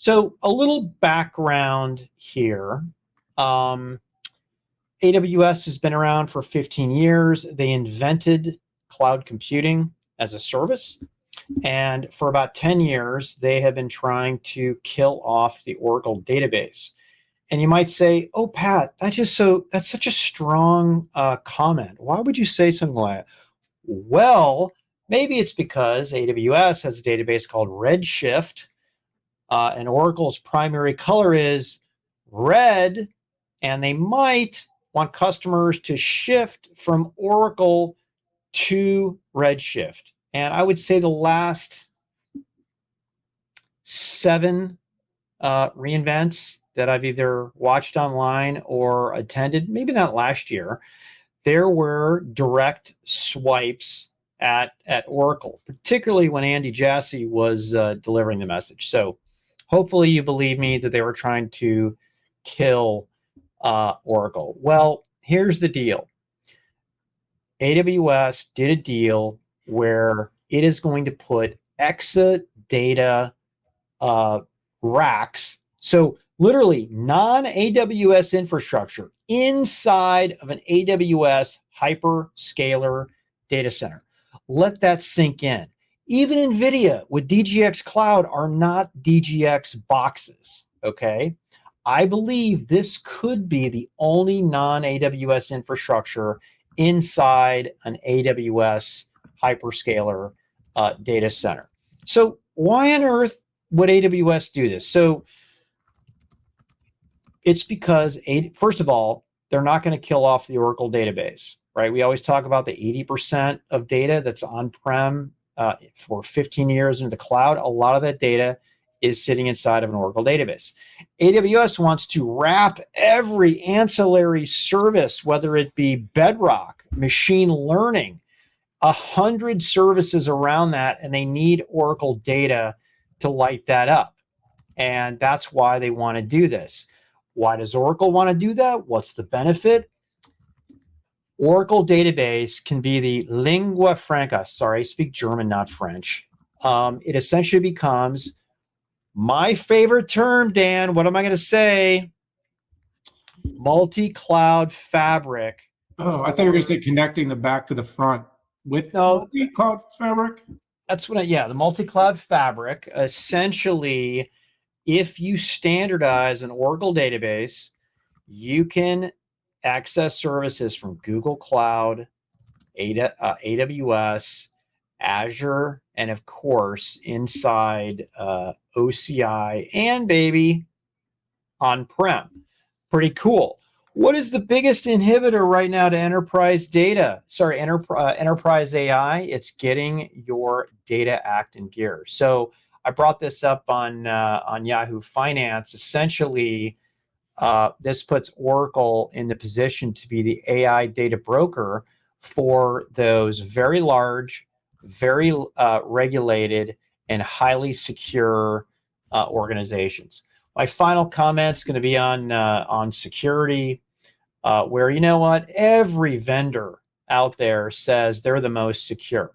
So a little background here. AWS has been around for 15 years. They invented cloud computing as a service. And for about 10 years, they have been trying to kill off the Oracle database. And you might say, oh, Pat, that's such a strong comment. Why would you say something like that? Well, maybe it's because AWS has a database called Redshift, and Oracle's primary color is red, and they might want customers to shift from Oracle to Redshift. And I would say the last 7 reInvents that I've either watched online or attended, maybe not last year, there were direct swipes at Oracle, particularly when Andy Jassy was delivering the message. So hopefully you believe me that they were trying to kill Oracle. Well, here's the deal. AWS did a deal where it is going to put Exadata racks, so literally non-AWS infrastructure, inside of an AWS hyperscaler data center. Let that sink in. Even NVIDIA with DGX Cloud are not DGX boxes, okay? I believe this could be the only non-AWS infrastructure inside an AWS hyperscaler data center. So why on earth would AWS do this? So it's because, first of all, they're not going to kill off the Oracle database, right? We always talk about the 80% of data that's on-prem for 15 years into the cloud. A lot of that data is sitting inside of an Oracle database. AWS wants to wrap every ancillary service, whether it be Bedrock, machine learning, 100 services around that, and they need Oracle data to light that up. And that's why they want to do this. Why does Oracle want to do that? What's the benefit? Oracle database can be the lingua franca. Sorry, I speak German, not French. It essentially becomes my favorite term, Dan. What am I going to say? Multi-cloud fabric. Oh, I thought you were going to say connecting the back to the front with multi-cloud fabric. That's what the multi-cloud fabric. Essentially, if you standardize an Oracle database, you can access services from Google Cloud, AWS, Azure, and of course, inside OCI and baby on-prem. Pretty cool. What is the biggest inhibitor right now to enterprise data? Sorry, enterprise AI. It's getting your data act in gear. So I brought this up on Yahoo Finance. Essentially, this puts Oracle in the position to be the AI data broker for those very large, very regulated, and highly secure organizations. My final comment is going to be on security, where, you know what, every vendor out there says they're the most secure.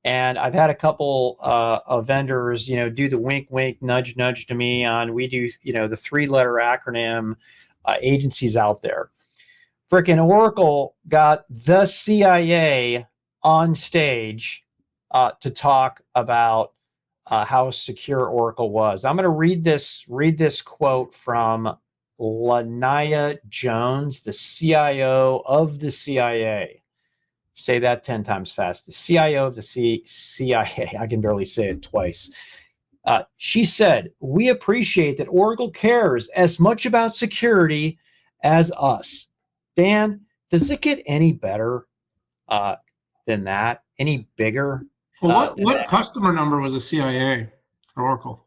And I've had a couple of vendors, do the wink, wink, nudge, nudge to me on, we do, the 3-letter acronym agencies out there. Frickin' Oracle got the CIA on stage to talk about how secure Oracle was. I'm going to read this quote from Lanaya Jones, the CIO of the CIA. Say that 10 times fast. The CIO of the CIA. I can barely say it twice. She said, "We appreciate that Oracle cares as much about security as us." Dan, does it get any better than that? Any bigger? Well, what customer number was the CIA for Oracle?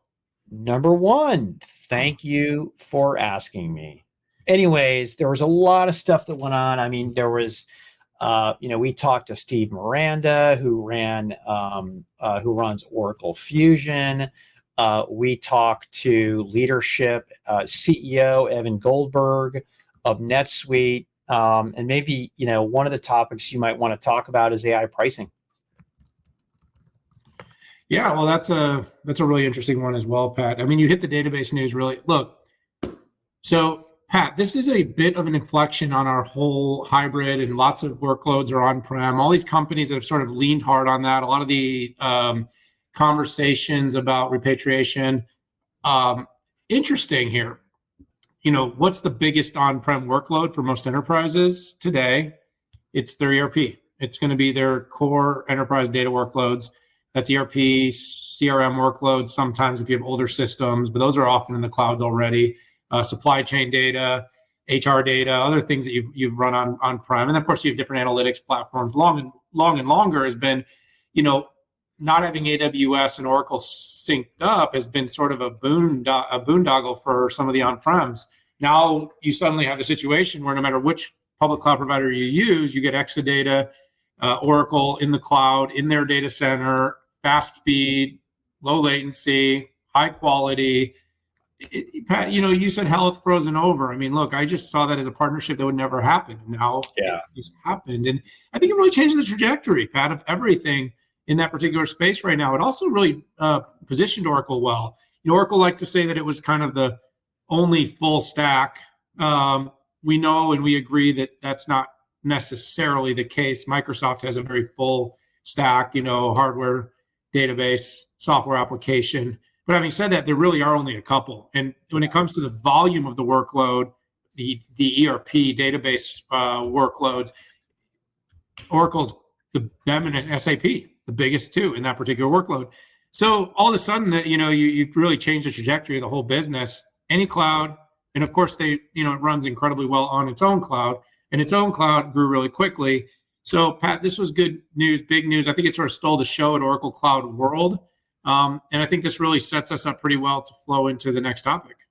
Number 1. Thank you for asking me. Anyways, there was a lot of stuff that went on. I mean, there was, we talked to Steve Miranda, who runs Oracle Fusion. We talked to leadership, CEO Evan Goldberg of NetSuite. And maybe, one of the topics you might want to talk about is AI pricing. Yeah, well, that's a really interesting one as well, Pat. I mean, you hit the database news really. Look, so Pat, this is a bit of an inflection on our whole hybrid, and lots of workloads are on-prem. All these companies that have sort of leaned hard on that. A lot of the conversations about repatriation. Interesting here. What's the biggest on-prem workload for most enterprises today? It's their ERP. It's going to be their core enterprise data workloads. That's ERP, CRM workloads, sometimes if you have older systems, but those are often in the clouds already. Supply chain data, HR data, other things that you've run on-prem. And of course, you have different analytics platforms. Long and longer has been, not having AWS and Oracle synced up has been sort of a boondoggle for some of the on-prems. Now you suddenly have a situation where no matter which public cloud provider you use, you get Exadata, Oracle in the cloud, in their data center, fast speed, low latency, high quality. Pat, you said hell hath frozen over. I mean, look, I just saw that as a partnership that would never happen. Now it's happened. And I think it really changed the trajectory, Pat, of everything in that particular space right now. It also really positioned Oracle well. Oracle liked to say that it was kind of the only full stack. We know and we agree that that's not necessarily the case. Microsoft has a very full stack, hardware, database, software application. But having said that, there really are only a couple. And when it comes to the volume of the workload, the ERP database workloads, Oracle's the dominant, SAP, the biggest two in that particular workload. So all of a sudden, that you've really changed the trajectory of the whole business. Any cloud, and of course it runs incredibly well on its own cloud, and its own cloud grew really quickly. So Pat, this was good news, big news. I think it sort of stole the show at Oracle Cloud World. And I think this really sets us up pretty well to flow into the next topic.